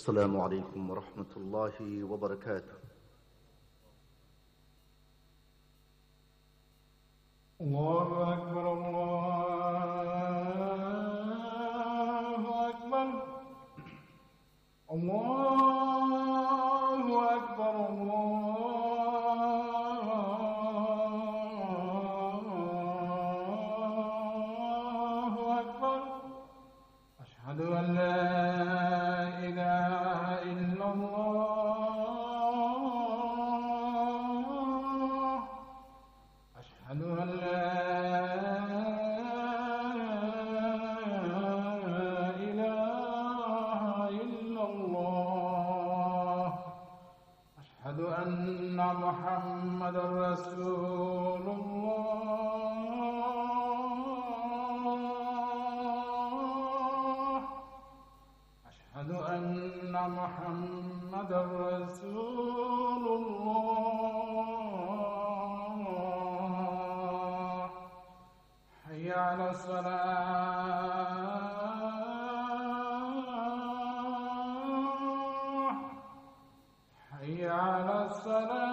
السلام عليكم ورحمة الله وبركاته. الله أكبر الله أكبر الله أكبر الله أكبر أشهد أن لا إله إلا الله أشهد أن لا إله إلا الله أشهد أن محمدا رسول الله أشهد أن محمدا رسول الله حي على الصلاة حي على الصلاة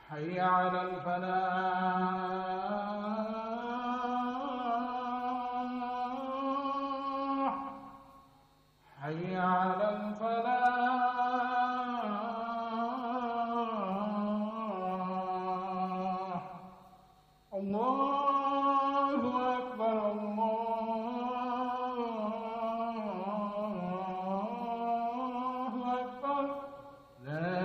حي على الفلاح حي على الفلاح الله أكبر الله أكبر لا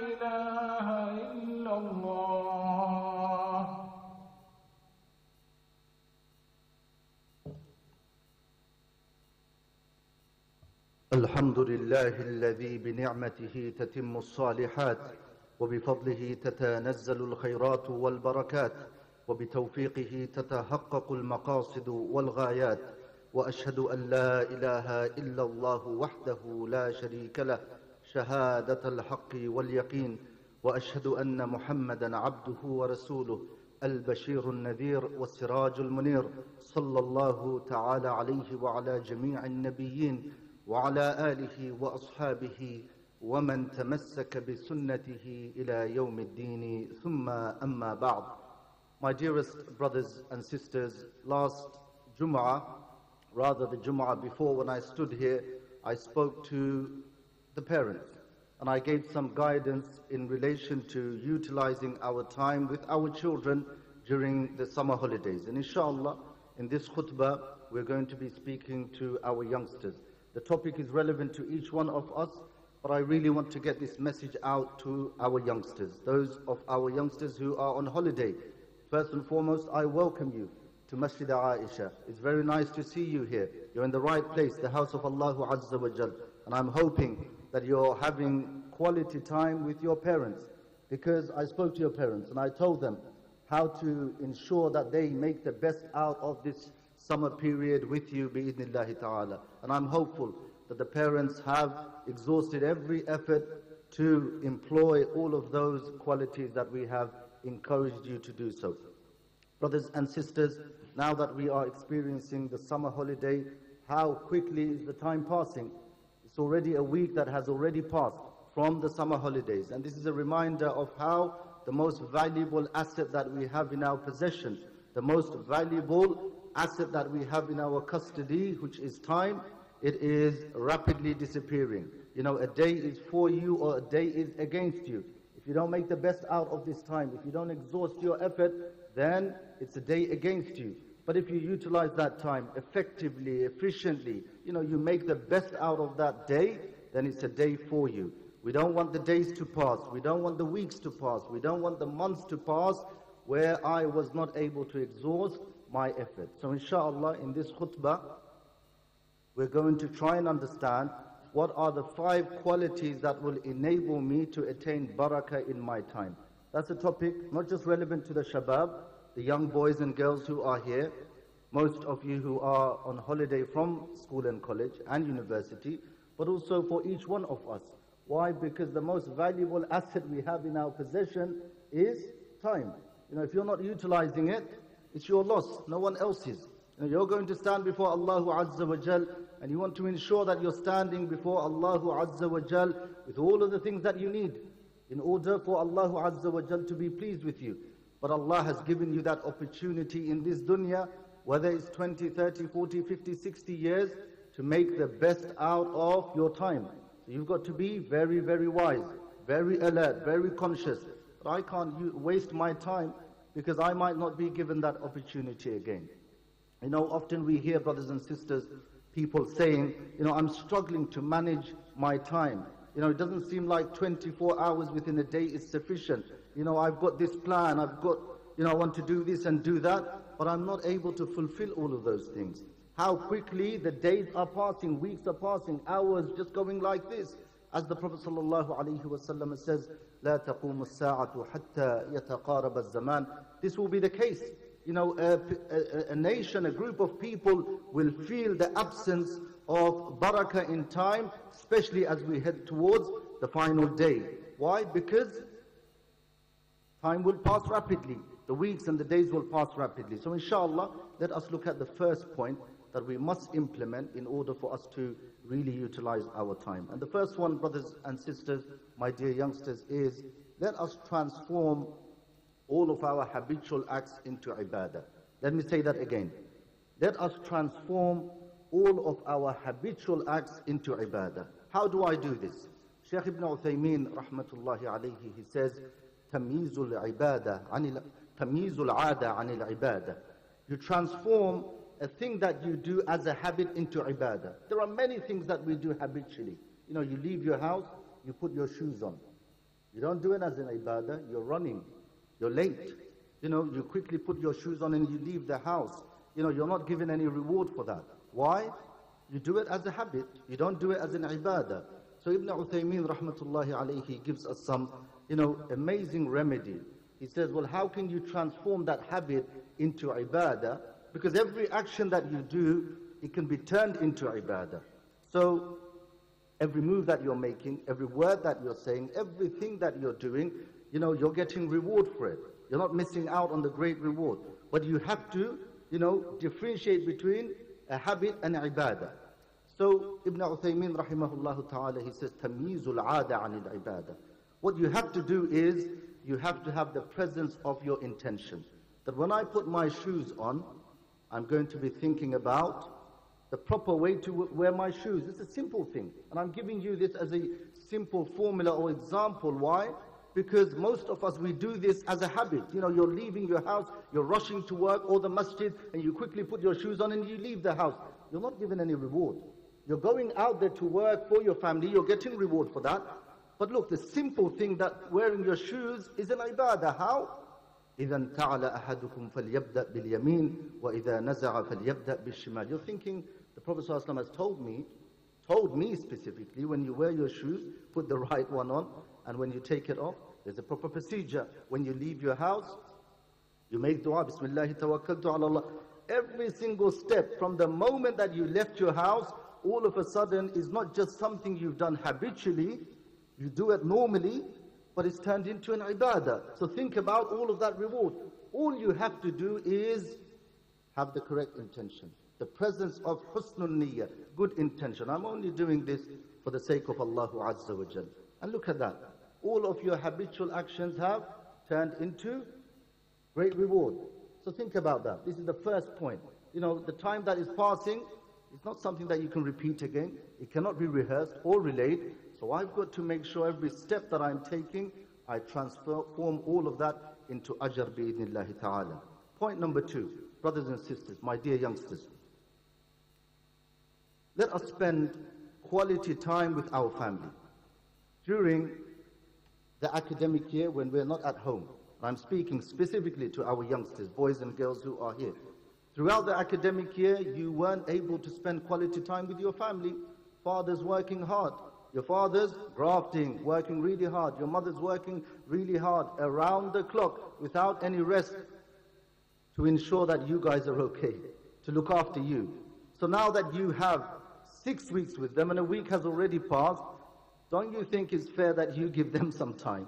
إله إلا الله. الحمد لله الذي بنعمته تتم الصالحات وبفضله تتنزل الخيرات والبركات وبتوفيقه تتحقق المقاصد والغايات، وأشهد أن لا إله إلا الله وحده لا شريك له شهادة الحق واليقين، وأشهد أن محمدا عبده ورسوله البشير النذير والسراج المنير، صلى الله تعالى عليه وعلى جميع النبيين وعلى آله وأصحابه ومن تمسك بسنته إلى يوم الدين ثم أما بعد. My dearest brothers and sisters, last Jumu'ah, rather the Jumu'ah before, when I stood here, I spoke to the parents and I gave some guidance in relation to utilizing our time with our children during the summer holidays. And inshallah, in this khutbah, we're going to be speaking to our youngsters. The topic is relevant to each one of us, but I really want to get this message out to our youngsters, those of our youngsters who are on holiday. First and foremost, I welcome you to Masjid Aisha. It's very nice to see you here. You're in the right place, the house of Allah Azza wa Jal. And I'm hoping that you're having quality time with your parents, because I spoke to your parents and I told them how to ensure that they make the best out of this summer period with you, bi'idhnillahi ta'ala. And I'm hopeful that the parents have exhausted every effort to employ all of those qualities that we have encouraged you to do so. Brothers and sisters, now that we are experiencing the summer holiday, how quickly is the time passing? It's already a week that has already passed from the summer holidays. And this is a reminder of how the most valuable asset that we have in our possession, the most valuable asset that we have in our custody, which is time, it is rapidly disappearing. You know, a day is for you or a day is against you. If you don't make the best out of this time, if you don't exhaust your effort, then it's a day against you. But if you utilize that time effectively, efficiently, you know, you make the best out of that day, then it's a day for you. We don't want the days to pass. We don't want the weeks to pass. We don't want the months to pass where I was not able to exhaust my effort. So inshallah, in this khutbah, we're going to try and understand what are the 5 qualities that will enable me to attain barakah in my time. That's a topic not just relevant to the shabab, the young boys and girls who are here, most of you who are on holiday from school and college and university, but also for each one of us. Why? Because the most valuable asset we have in our possession is time. If you're not utilizing it, it's your loss, no one else's. You're going to stand before Allah Azza wa Jal, and you want to ensure that you're standing before Allah Azza wa Jal with all of the things that you need in order for Allah Azza wa Jal to be pleased with you. But Allah has given you that opportunity in this dunya, whether it's 20, 30, 40, 50, 60 years, to make the best out of your time. So you've got to be very, very wise, very alert, very conscious. But I can't waste my time because I might not be given that opportunity again. Often we hear, brothers and sisters, people saying, I'm struggling to manage my time. It doesn't seem like 24 hours within a day is sufficient. I've got this plan, I want to do this and do that, but I'm not able to fulfill all of those things. How quickly the days are passing, weeks are passing, hours just going like this. As the Prophet ﷺ says, لا تقوم الساعة حتى يتقارب الزمان. This will be the case. A nation, a group of people will feel the absence of barakah in time, especially as we head towards the final day. Why? Because time will pass rapidly. The weeks and the days will pass rapidly. So inshallah, let us look at the first point that we must implement in order for us to really utilize our time. And the first one, brothers and sisters, my dear youngsters, is let us transform all of our habitual acts into ibadah. Let me say that again. Let us transform all of our habitual acts into ibadah. How do I do this? Shaykh Ibn Uthaymeen, rahmatullahi alayhi, he says, تَمْيِيزُ الْعَادَةِ عَنِ الْعِبَادَةِ. You transform a thing that you do as a habit into ibadah. There are many things that we do habitually. You leave your house, you put your shoes on. You don't do it as an ibadah, you're running. You're late. You quickly put your shoes on and you leave the house. You're not given any reward for that. Why? You do it as a habit. You don't do it as an ibadah. So Ibn Uthaymeen rahmatullahi alayhi gives us some, amazing remedy. He says, well, how can you transform that habit into ibadah? Because every action that you do, it can be turned into ibadah. So every move that you're making, every word that you're saying, everything that you're doing, you're getting reward for it. You're not missing out on the great reward. But you have to, differentiate between a habit and ibadah. So Ibn Uthaymeen rahimahullah ta'ala, he says, تَمْيِيزُ الْعَادَ عَنِ الْعِبَادَةِ. What you have to do is, you have to have the presence of your intention. That when I put my shoes on, I'm going to be thinking about the proper way to wear my shoes. It's a simple thing. And I'm giving you this as a simple formula or example. Why? Because most of us, we do this as a habit. You're leaving your house, you're rushing to work or the masjid, and you quickly put your shoes on and you leave the house. You're not given any reward. You're going out there to work for your family, you're getting reward for that. But look, the simple thing that wearing your shoes is an ibadah. How? إِذَا انْتَعَلَ أَحَدُكُمْ فَلْيَبْدَأْ بِالْيَمِينِ وَإِذَا نَزَعَ فَلْيَبْدَأْ بِالشِّمَالِ. You're thinking, the Prophet ﷺ has told me specifically, when you wear your shoes, put the right one on, and when you take it off, there's a proper procedure. When you leave your house, you make dua, Bismillahi tawakkaltu ala Allah. Every single step, from the moment that you left your house, all of a sudden is not just something you've done habitually, you do it normally, but it's turned into an ibadah. So think about all of that reward. All you have to do is have the correct intention. The presence of husnul niyyah, good intention. I'm only doing this for the sake of Allah Azza wa Jal. And look at that. All of your habitual actions have turned into great reward. So think about that. This is the first point. The time that is passing is not something that you can repeat again. It cannot be rehearsed or relayed. So I've got to make sure every step that I'm taking, I transform all of that into ajr bi'idhnillahi ta'ala. Point number 2, brothers and sisters, my dear youngsters. Let us spend quality time with our family. During the academic year when we're not at home. I'm speaking specifically to our youngsters, boys and girls who are here. Throughout the academic year, you weren't able to spend quality time with your family. Father's working hard. Your father's grafting, working really hard. Your mother's working really hard, around the clock, without any rest, to ensure that you guys are okay, to look after you. So now that you have 6 weeks with them and a week has already passed, don't you think it's fair that you give them some time?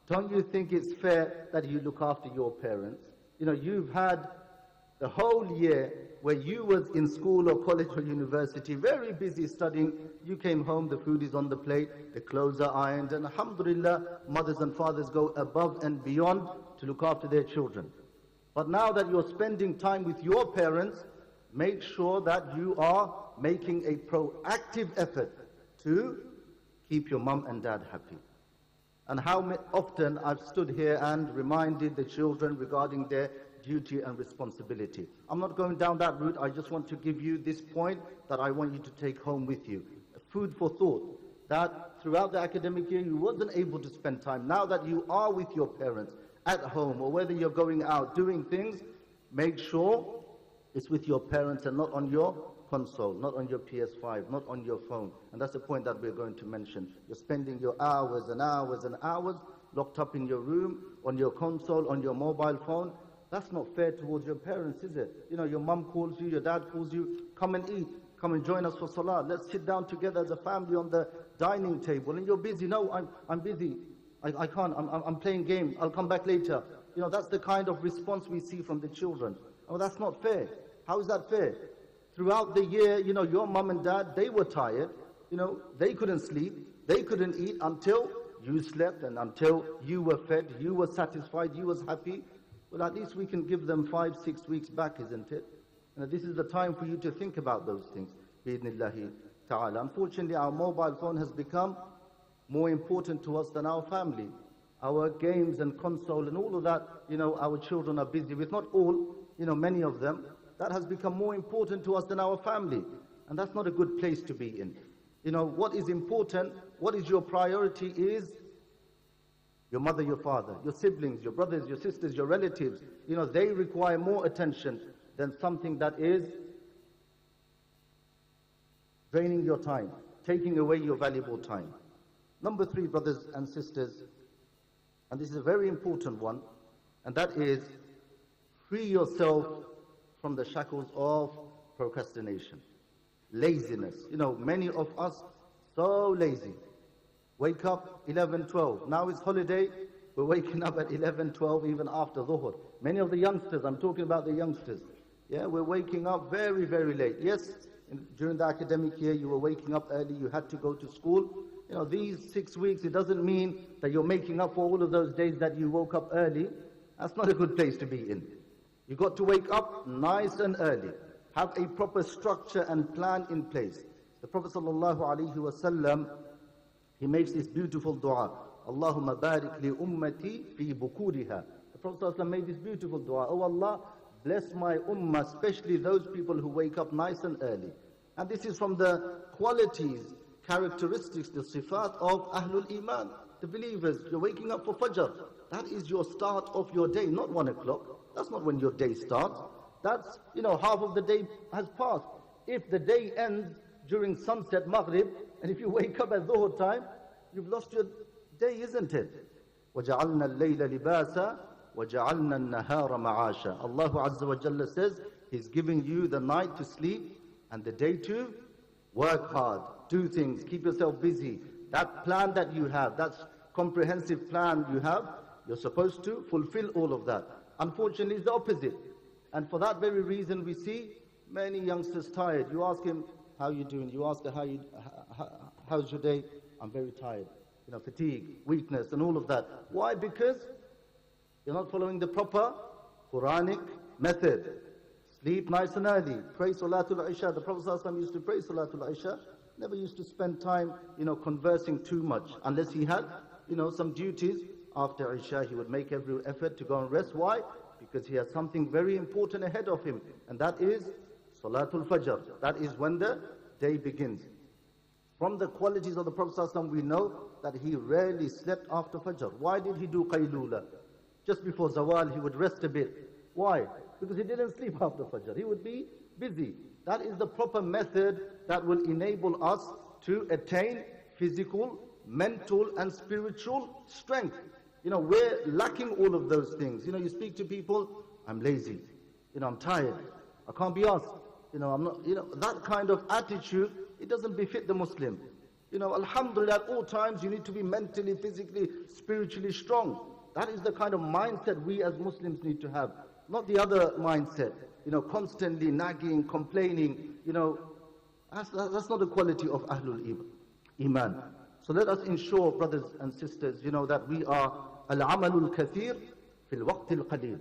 Don't you think it's fair that you look after your parents? You know, you've had the whole year where you was in school or college or university, very busy studying. You came home, the food is on the plate, the clothes are ironed, and alhamdulillah, mothers and fathers go above and beyond to look after their children. But now that you're spending time with your parents, make sure that you are making a proactive effort to keep your mum and dad happy. And how often I've stood here and reminded the children regarding their duty and responsibility. I'm not going down that route. I just want to give you this point that I want you to take home with you. Food for thought. That throughout the academic year you wasn't able to spend time. Now that you are with your parents at home, or whether you're going out doing things, make sure it's with your parents and not on your console, not on your PS5, not on your phone. And that's the point that we're going to mention. You're spending your hours and hours and hours locked up in your room, on your console, on your mobile phone. That's not fair towards your parents, is it? You know, your mum calls you, your dad calls you, come and eat, come and join us for salah. Let's sit down together as a family on the dining table. And you're busy. No, I'm busy. I can't. I'm playing game. I'll come back later. You know, that's the kind of response we see from the children. Oh, that's not fair. How is that fair? Throughout the year, you know, your mum and dad, they were tired. You know, they couldn't sleep. They couldn't eat until you slept and until you were fed, you were satisfied, you was happy. Well, at least we can give them 5-6 weeks back, isn't it? And this is the time for you to think about those things. Bi-idhnillahi ta'ala. Unfortunately, our mobile phone has become more important to us than our family. Our games and console and all of that, you know, our children are busy with. Not all, you know, many of them. That has become more important to us than our family. And that's not a good place to be in. You know, what is important, what is your priority is your mother, your father, your siblings, your brothers, your sisters, your relatives. You know, they require more attention than something that is draining your time, taking away your valuable time. Number 3, brothers and sisters, and this is a very important one, and that is free yourself from the shackles of procrastination, laziness. You know, many of us so lazy. Wake up 11, 12. Now it's holiday. We're waking up at 11, 12, even after Dhuhr. Many of the youngsters, I'm talking about the youngsters. Yeah, we're waking up very, very late. Yes, during the academic year, you were waking up early. You had to go to school. You know, these 6 weeks, it doesn't mean that you're making up for all of those days that you woke up early. That's not a good place to be in. You've got to wake up nice and early. Have a proper structure and plan in place. The Prophet ﷺ, he makes this beautiful dua. Allahumma barik li ummati fi bukuriha. The Prophet ﷺ made this beautiful dua. Oh Allah, bless my ummah, especially those people who wake up nice and early. And this is from the qualities, characteristics, the sifat of Ahlul Iman, the believers. You're waking up for Fajr. That is your start of your day, not 1 o'clock. That's not when your day starts. That's, you know, half of the day has passed. If the day ends during sunset, Maghrib, and if you wake up at Dhuhr time, you've lost your day, isn't it? وَجَعَلْنَا اللَّيْلَ لِبَاسًا وَجَعَلْنَا النَّهَارَ مَعَاشًا. Allah Azza wa Jalla says, He's giving you the night to sleep and the day to work hard, do things, keep yourself busy. That plan that you have, that comprehensive plan you have, you're supposed to fulfill all of that. Unfortunately, it's the opposite. And for that very reason, we see many youngsters tired. You ask him, how are you doing? You ask her, how's your day? I'm very tired. You know, fatigue, weakness, and all of that. Why? Because you're not following the proper Quranic method. Sleep nice and early. Pray Salatul Isha. The Prophet ﷺ used to pray Salatul Isha. Never used to spend time, you know, conversing too much. Unless he had, you know, some duties. After Isha, he would make every effort to go and rest. Why? Because he has something very important ahead of him. And that is Salatul Fajr. That is when the day begins. From the qualities of the Prophet ﷺ, we know that he rarely slept after Fajr. Why did he do Qaylula? Just before Zawal, he would rest a bit. Why? Because he didn't sleep after Fajr. He would be busy. That is the proper method that will enable us to attain physical, mental, and spiritual strength. You know, we're lacking all of those things. You know, you speak to people, I'm lazy. You know, I'm tired. I can't be asked. You know, I'm not, you know, that kind of attitude, it doesn't befit the Muslim. Alhamdulillah, at all times you need to be mentally, physically, spiritually strong. That is the kind of mindset we as Muslims need to have, not the other mindset, constantly nagging, complaining, that's not the quality of Ahlul Iman. So let us ensure, brothers and sisters, that we are al-amalul kathir fil waqtil qaleel,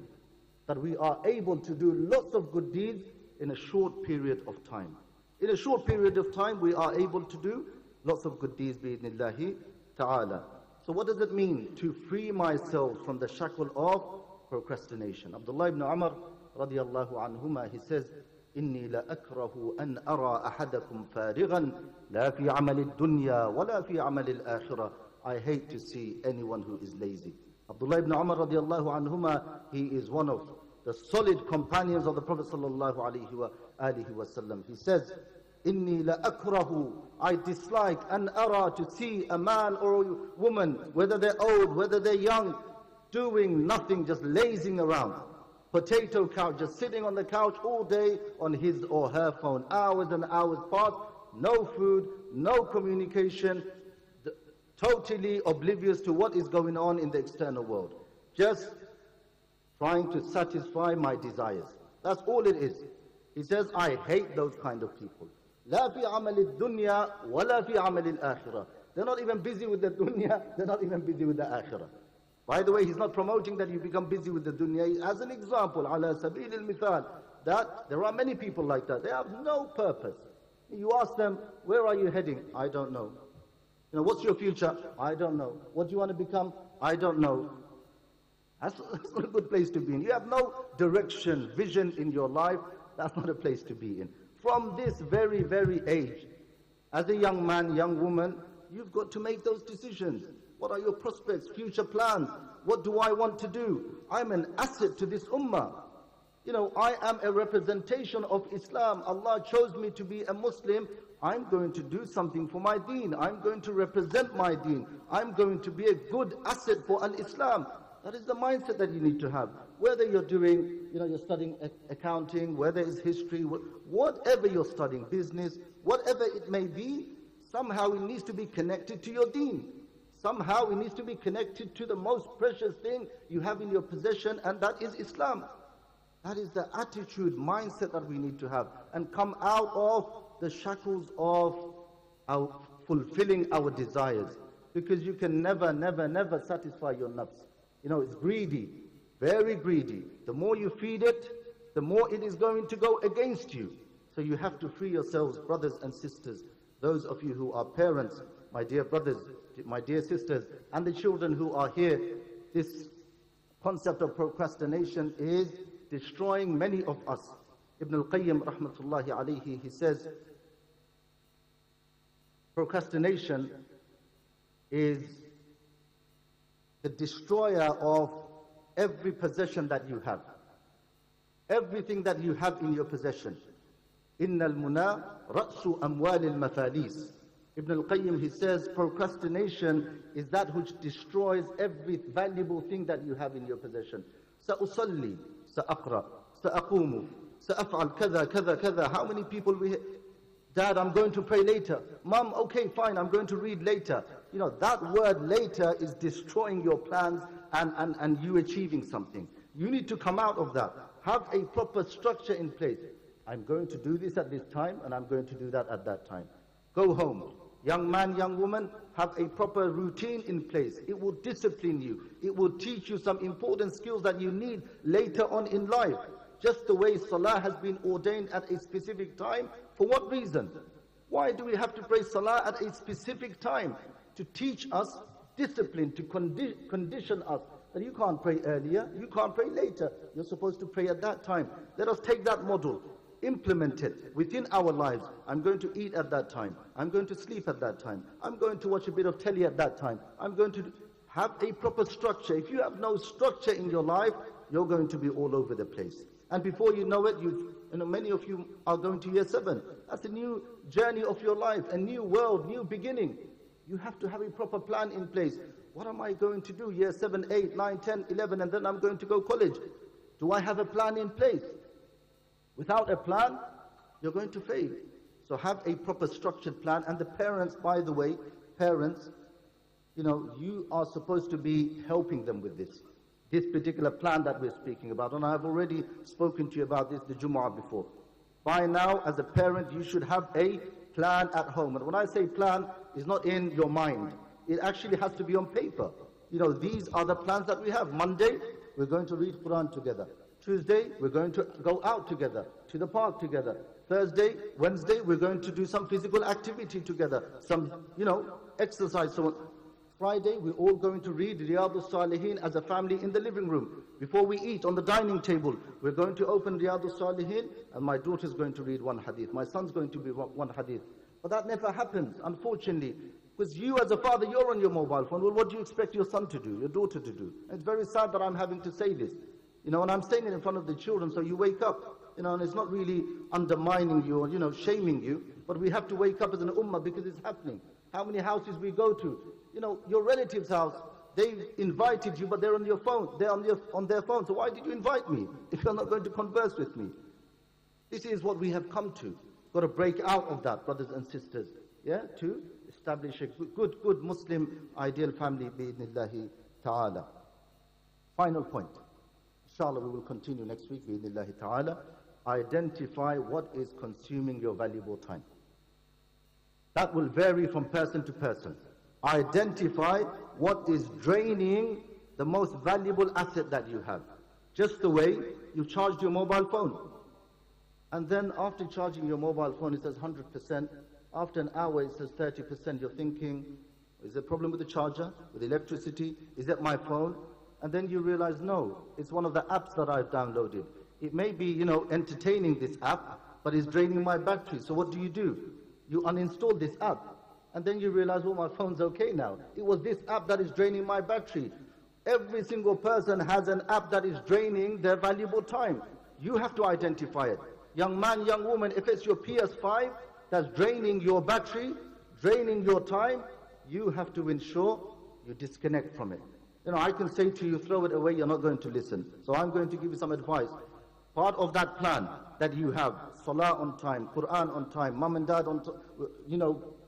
that we are able to do lots of good deeds in a short period of time. In a short period of time, we are able to do lots of good deeds, bi'idhnillahi ta'ala. So what does it mean to free myself from the shackle of procrastination? Abdullah ibn Umar radiyallahu anhuma, he says, إني لأكره أن أرى أحدكم فارغا لا في عمل الدنيا ولا في عمل الآخرة. I hate to see anyone who is lazy. Abdullah ibn Umar radiyallahu anhuma, he is one of the solid companions of the Prophet sallallahu alaihi wasallam. He says, إني لأكره, I dislike an ara, to see a man or a woman, whether they're old, whether they're young, doing nothing, just lazing around. Potato couch, just sitting on the couch all day on his or her phone. Hours and hours pass, no food, no communication, totally oblivious to what is going on in the external world. Just trying to satisfy my desires. That's all it is. He says, I hate those kind of people. لا في عمل الدنيا ولا في عمل الآخرة. They're not even busy with the dunya, they're not even busy with the akhirah. By the way, he's not promoting that you become busy with the dunya. As an example, ala sabil al-mithal, that there are many people like that. They have no purpose. You ask them, where are you heading? I don't know. What's your future? I don't know. What do you want to become? I don't know. That's not a good place to be in. You have no direction, vision in your life. That's not a place to be in. From this very, very age, as a young man, young woman, you've got to make those decisions. What are your prospects, future plans? What do I want to do? I'm an asset to this ummah. I am a representation of Islam. Allah chose me to be a Muslim. I'm going to do something for my deen. I'm going to represent my deen. I'm going to be a good asset for al-Islam. That is the mindset that you need to have. Whether you're doing, you're studying accounting, whether it's history, whatever you're studying, business, whatever it may be, somehow it needs to be connected to your deen. Somehow it needs to be connected to the most precious thing you have in your possession, and that is Islam. That is the attitude, mindset that we need to have, and come out of the shackles of fulfilling our desires. Because you can never, never, never satisfy your nafs. It's greedy, very greedy. The more you feed it, the more it is going to go against you. So you have to free yourselves, brothers and sisters. Those of you who are parents, my dear brothers, my dear sisters, and the children who are here, this concept of procrastination is destroying many of us. Ibn al-Qayyim rahmatullahi alayhi, he says, procrastination is the destroyer of every possession that you have. Everything that you have in your possession. Inna al-muna ra'su amwal al-mafalis. Ibn al-Qayyim, he says, procrastination is that which destroys every valuable thing that you have in your possession. Sa'usalli, sa'aqra, sa'aqumu, sa'af'al kadha, kadha, kadha. How many people we hear? Dad, I'm going to pray later. Mom, okay, fine, I'm going to read later. That word later is destroying your plans and you achieving something. You need to come out of that. Have a proper structure in place. I'm going to do this at this time, and I'm going to do that at that time. Go home. Young man, young woman, have a proper routine in place. It will discipline you. It will teach you some important skills that you need later on in life. Just the way Salah has been ordained at a specific time. For what reason? Why do we have to pray Salah at a specific time? To teach us discipline, to condition us that you can't pray earlier, you can't pray later. You're supposed to pray at that time. Let us take that model, implement it within our lives. I'm going to eat at that time. I'm going to sleep at that time. I'm going to watch a bit of telly at that time. I'm going to have a proper structure. If you have no structure in your life, you're going to be all over the place. And before you know it, many of you are going to year 7. That's a new journey of your life, a new world, new beginning. You have to have a proper plan in place. What am I going to do? Year 7, 8, 9, 10, 11, and then I'm going to go college. Do I have a plan in place? Without a plan, you're going to fail. So So have a proper structured plan. And the parents, by the way, parents, you are supposed to be helping them with this particular plan that we're speaking about. And I've already spoken to you about this, the Jumu'ah, before. By now, as a parent, you should have a plan at home. And when I say plan, it's not in your mind. It actually has to be on paper. These are the plans that we have. Monday, we're going to read Quran together. Tuesday, we're going to go out together, to the park together. Thursday, Wednesday, we're going to do some physical activity together, some, exercise. So Friday, we're all going to read Riyadus Salihin as a family in the living room. Before we eat on the dining table, we're going to open Riyadus Salihin, and my daughter's going to read one hadith. My son's going to read one hadith. But that never happens, unfortunately. Because you as a father, you're on your mobile phone. Well, what do you expect your son to do, your daughter to do? And it's very sad that I'm having to say this. And I'm saying it in front of the children, so you wake up. And it's not really undermining you or, shaming you. But we have to wake up as an ummah because it's happening. How many houses we go to? Your relative's house, they've invited you, but they're on your phone. They're on their phone. So why did you invite me if you're not going to converse with me? This is what we have come to. Got to break out of that, brothers and sisters. To establish a good Muslim ideal family, bi'idhnillahi ta'ala. Final point. Inshallah, we will continue next week, bi'idhnillahi ta'ala. Identify what is consuming your valuable time. That will vary from person to person. Identify what is draining the most valuable asset that you have. Just the way you've charged your mobile phone. And then after charging your mobile phone, it says 100%. After an hour, it says 30%. You're thinking, is there a problem with the charger, with electricity? Is it my phone? And then you realize, no, it's one of the apps that I've downloaded. It may be, entertaining this app, but it's draining my battery. So what do? You uninstall this app. And then you realize, my phone's okay now. It was this app that is draining my battery. Every single person has an app that is draining their valuable time. You have to identify it. Young man, young woman, if it's your PS5 that's draining your battery, draining your time, you have to ensure you disconnect from it. I can say to you, throw it away, you're not going to listen. So I'm going to give you some advice. Part of that plan that you have, salah on time, Quran on time, mom and dad on time,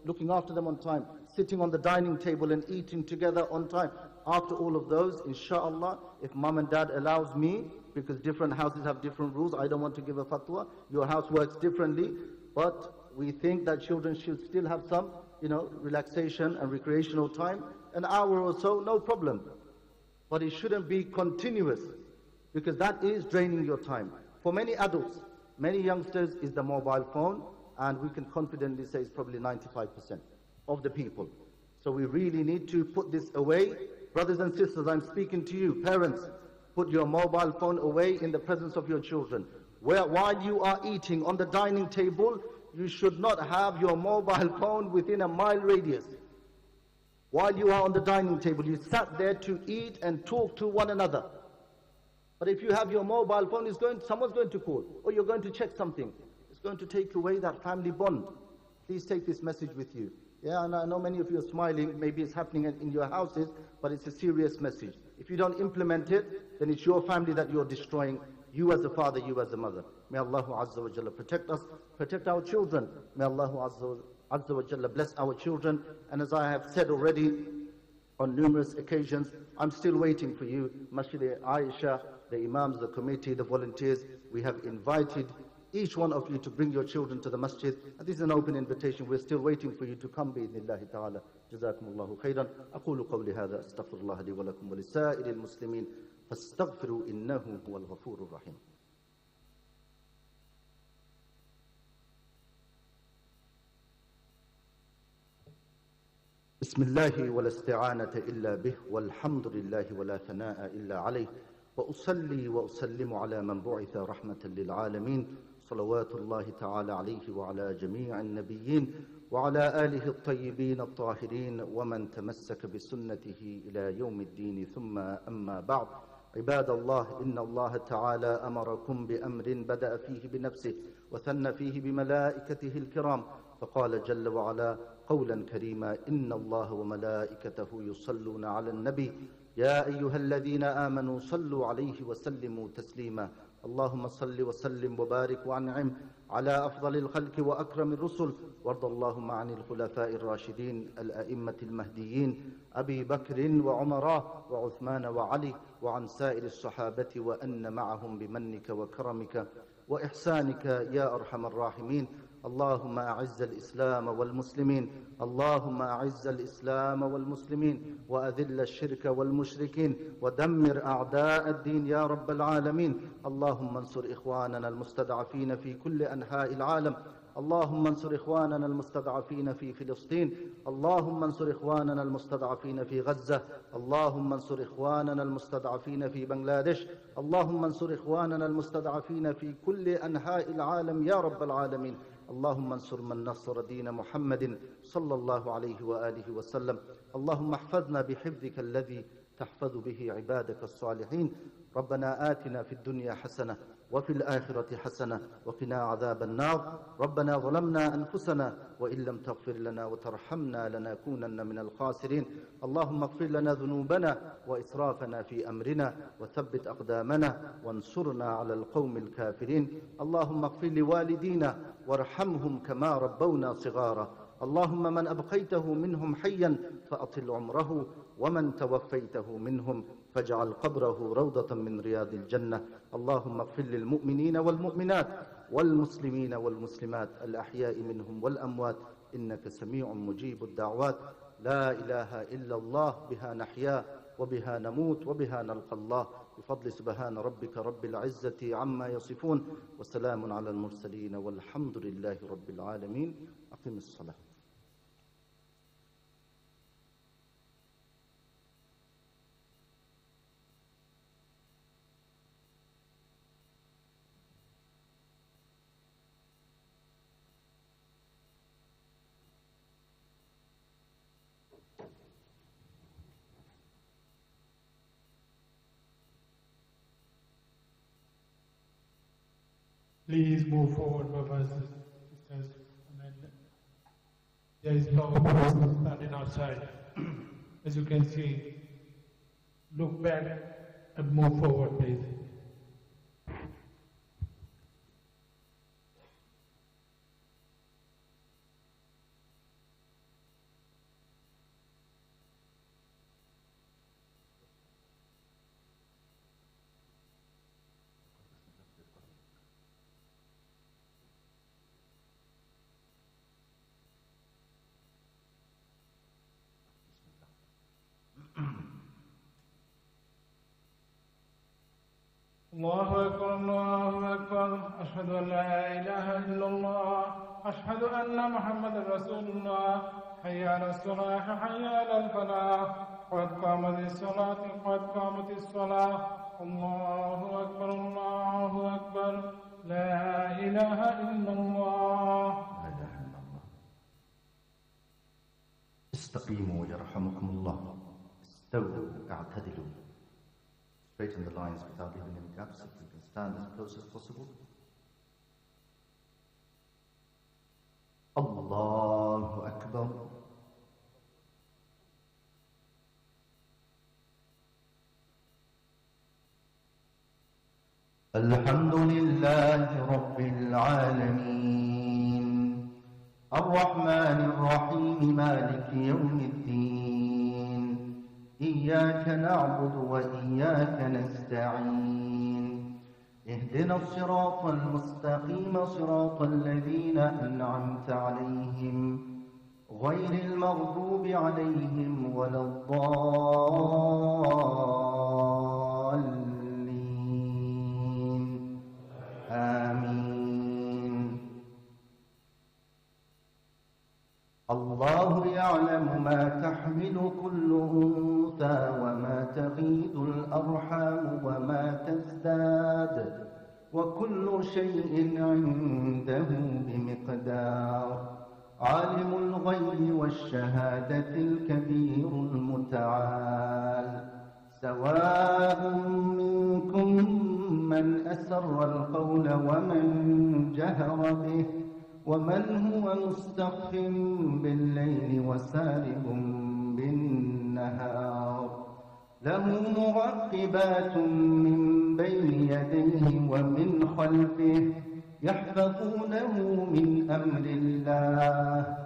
looking after them on time, sitting on the dining table and eating together on time. After all of those, inshallah, if mom and dad allows me, because different houses have different rules, I don't want to give a fatwa, your house works differently, but we think that children should still have some, relaxation and recreational time. An hour or so, no problem. But it shouldn't be continuous, because that is draining your time. For many adults, many youngsters, is the mobile phone, and we can confidently say it's probably 95% of the people. So we really need to put this away. Brothers and sisters, I'm speaking to you, parents, put your mobile phone away in the presence of your children. While you are eating on the dining table, you should not have your mobile phone within a mile radius. While you are on the dining table, you sat there to eat and talk to one another. But if you have your mobile phone, someone's going to call, or you're going to check something. It's going to take away that family bond. Please take this message with you. And I know many of you are smiling. Maybe it's happening in your houses, but it's a serious message. If you don't implement it, then it's your family that you're destroying. You as a father, you as a mother. May Allah Azza wa Jalla protect us, protect our children. May Allah Azza wa Jalla bless our children. And as I have said already on numerous occasions, I'm still waiting for you. Masjid Aisha, the imams, the committee, the volunteers, we have invited each one of you to bring your children to the masjid. And this is an open invitation. We're still waiting for you to come, bi'idhnillahi ta'ala. Jazakumullahu khairan. أقول قولي هذا أستغفر الله لي ولكم ولسائر المسلمين فاستغفروا إنه هو الغفور الرحيم. بسم الله ولا استعانة إلا به والحمد لله ولا ثناء إلا عليه وأصلي وأسلم على من بعث رحمة للعالمين صلوات الله تعالى عليه وعلى جميع النبيين وعلى آله الطيبين الطاهرين ومن تمسك بسنته إلى يوم الدين ثم أما بعد. عباد الله، إن الله تعالى أمركم بأمر بدأ فيه بنفسه وثنى فيه بملائكته الكرام، فقال جل وعلا قولا كريما: إن الله وملائكته يصلون على النبي يا أيها الذين آمنوا صلوا عليه وسلموا تسليما. اللهم صل وسلم وبارك وأنعم على أفضل الخلق وأكرم الرسل، وارض اللهم عن الخلفاء الراشدين الأئمة المهديين أبي بكر وعمر وعثمان وعلي، وعن سائر الصحابة وأن معهم بمنك وكرمك وإحسانك يا أرحم الراحمين. اللهم أعز الإسلام والمسلمين، اللهم أعز الإسلام والمسلمين وأذل الشرك والمشركين ودمر أعداء الدين يا رب العالمين. اللهم انصر إخواننا المستضعفين في كل أنحاء العالم، اللهم انصر إخواننا المستضعفين في فلسطين، اللهم انصر إخواننا المستضعفين في غزة، اللهم انصر إخواننا المستضعفين في بنغلاديش، اللهم انصر إخواننا المستضعفين في كل أنحاء العالم يا رب العالمين. اللهم انصر من نصر دين محمد صلى الله عليه وآله وسلم. اللهم احفظنا بحفظك الذي تحفظ به عبادك الصالحين. ربنا آتنا في الدنيا حسنة وفي الآخرة حسنة وقنا عذاب النار. ربنا ظلمنا أنفسنا وإن لم تغفر لنا وترحمنا لنكونن من الخاسرين. اللهم اغفر لنا ذنوبنا وإسرافنا في أمرنا وثبت أقدامنا وانصرنا على القوم الكافرين. اللهم اغفر لوالدينا وارحمهم كما ربونا صغارا. اللهم من أبقيته منهم حيا فأطل عمره، ومن توفيته منهم فاجعل قبره روضة من رياض الجنة. اللهم اغفر للمؤمنين والمؤمنات والمسلمين والمسلمات الأحياء منهم والأموات إنك سميع مجيب الدعوات. لا إله إلا الله، بها نحيا وبها نموت وبها نلقى الله، بفضل سبحان ربك رب العزة عما يصفون، وسلام على المرسلين والحمد لله رب العالمين. أقم الصلاة. Please move forward, brothers and sisters. There is no person standing outside. As you can see, look back and move forward, please. الله أكبر الله أكبر. أشهد أن لا إله إلا الله. أشهد أن محمد رسول الله. حي على الصلاة حي على الفلاح. قد قامت الصلاة قد قامت الصلاة. الله أكبر الله أكبر. لا إله إلا الله. لا إله إلا الله. استقيموا يرحمكم الله. استووا اعتدلوا. Straighten the lines without leaving any gaps. If we can stand as close as possible. Allahu Akbar. Alhamdulillahi Rabbil Alameen. Ar-Rahman Ar-Rahim Maliki Yawmiddin. إياك نعبد وإياك نستعين. اهدنا الصراط المستقيم صراط الذين أنعمت عليهم غير المغضوب عليهم ولا الضالين. آمين. الله يعلم ما تحمل كل أنثى وما تغيض الأرحام وما تزداد، وكل شيء عنده بمقدار. عالم الغيب والشهادة الكبير المتعال. سواء منكم من أسر القول ومن جهر به، ومن هو مستخف بالليل وسارب بالنهار. له معقبات من بين يديه ومن خلفه يحفظونه من أمر الله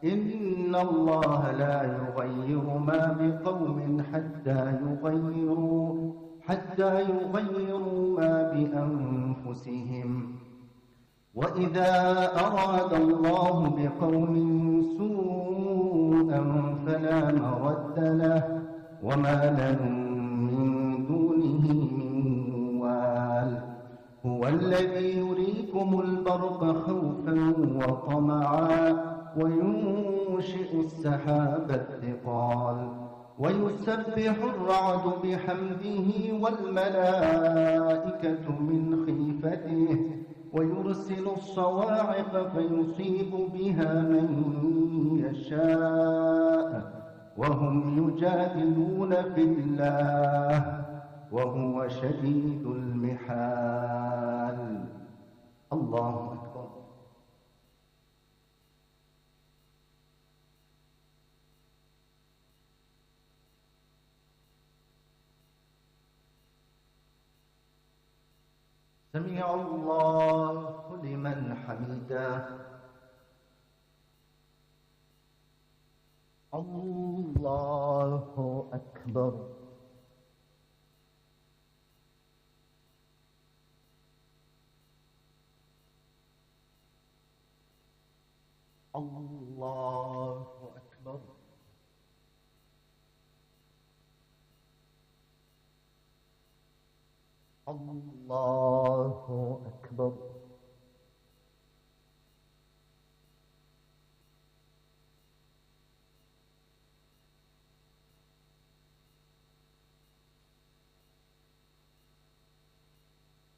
إن الله لا يغير ما بقوم حتى يغيروا ما بأنفسهم وإذا أراد الله بقوم سوءا فلا مرد له وما لهم من دونه من وال هو الذي يريكم البرق خوفا وطمعا وينشئ السحاب الثقال ويسبح الرعد بحمده والملائكة من خيفته ويرسل الصواعق فيصيب بها من يشاء وهم يجادلون في الله وهو شديد المحال. الله أكبر. سمع الله لمن حمده. الله أكبر. الله أكبر. الله أكبر.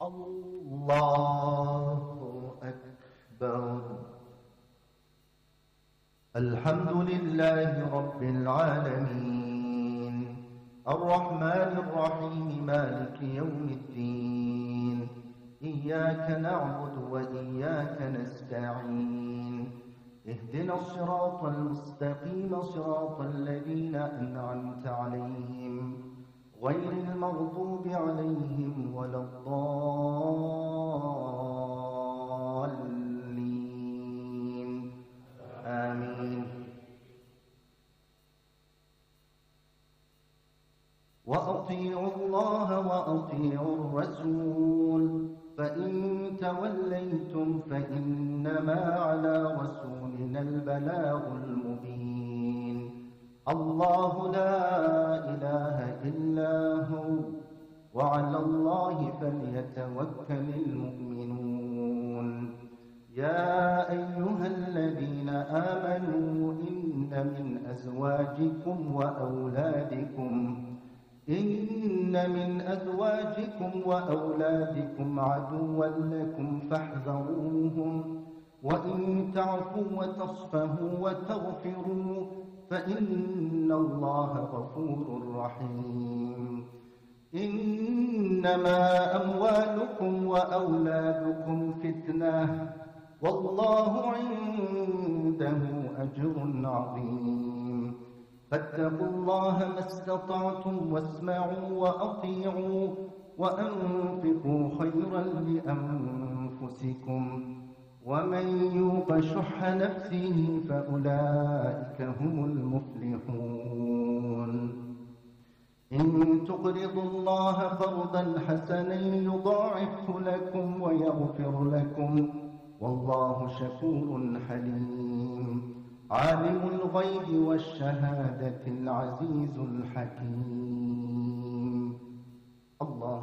الله أكبر. الحمد لله رب العالمين الرحمن الرحيم مالك يوم الدين إياك نعبد وإياك نستعين اهدنا الصراط المستقيم صراط الذين أنعمت عليهم غير المغضوب عليهم ولا الضالين آمين. وأطيعوا الله وأطيعوا الرسول فإن توليتم فإنما على رسولنا البلاغ المبين. الله لا إله إلا هو وعلى الله فليتوكل المؤمنون. يا أيها الذين آمنوا إن من أزواجكم وأولادكم عدوا لكم فاحذروهم وإن تعفوا وتصفهوا وتغفروا فإن الله غفور رحيم. إنما أموالكم وأولادكم فتنة والله عنده أجر عظيم. فاتقوا الله ما استطعتم واسمعوا وأطيعوا وأنفقوا خيرا لأنفسكم ومن يوق شح نفسه فأولئك هم المفلحون. إن تقرضوا الله قرضا حسنا يضاعفه لكم ويغفر لكم والله شكور حليم. عالم الغيب والشهادة العزيز الحكيم. الله.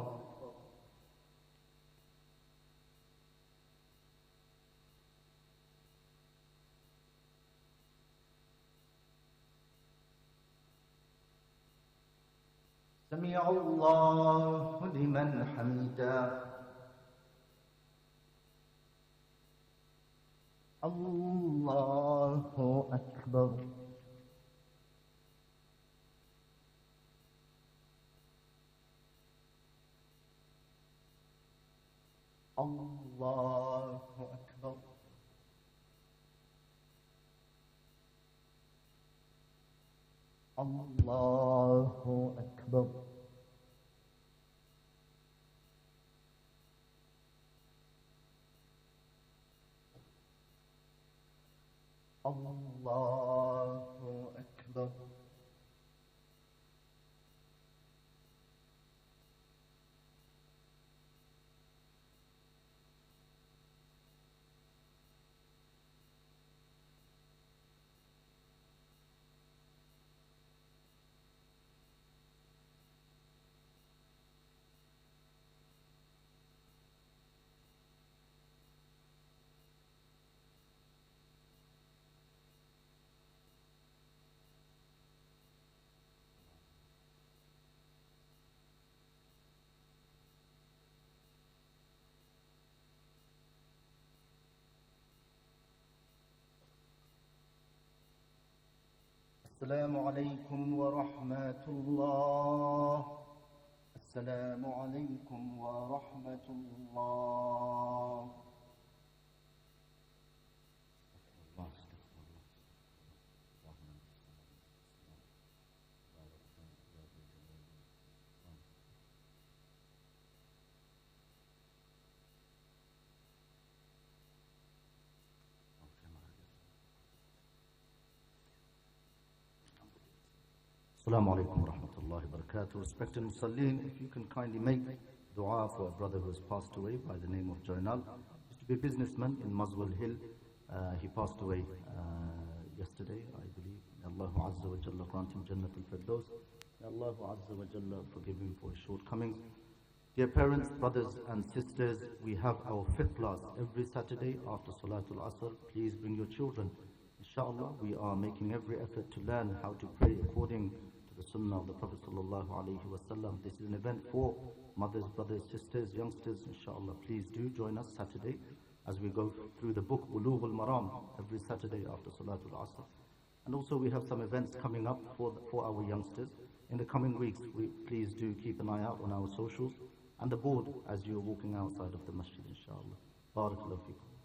سمع الله لمن حمده. الله أكبر. الله أكبر. الله أكبر. Allahu Akbar. السلام عليكم ورحمة الله. السلام عليكم ورحمة الله. Assalamu alaikum wa rahmatullahi wa barakatuh. Respected Musallin, if you can kindly make dua for a brother who has passed away by the name of Jainal. He used to be a businessman in Muswell Hill. He passed away yesterday, I believe. May Allah Azza wa Jalla grant him Jannat al-Firdaus. May Allah Azza wa Jalla forgive him for his shortcomings. Dear parents, brothers and sisters, we have our fifth class every Saturday after Salatul Asr. Please bring your children. Inshallah, we are making every effort to learn how to pray according to the Sunnah of the Prophet Sallallahu Alaihi Wasallam. This is an event for mothers, brothers, sisters, youngsters. Inshallah, please do join us Saturday as we go through the book Bulugh al-Maram every Saturday after Salatul Asr. And also we have some events coming up for our youngsters. In the coming weeks, please do keep an eye out on our socials and the board as you're walking outside of the masjid, inshallah. Barakallahu feekum.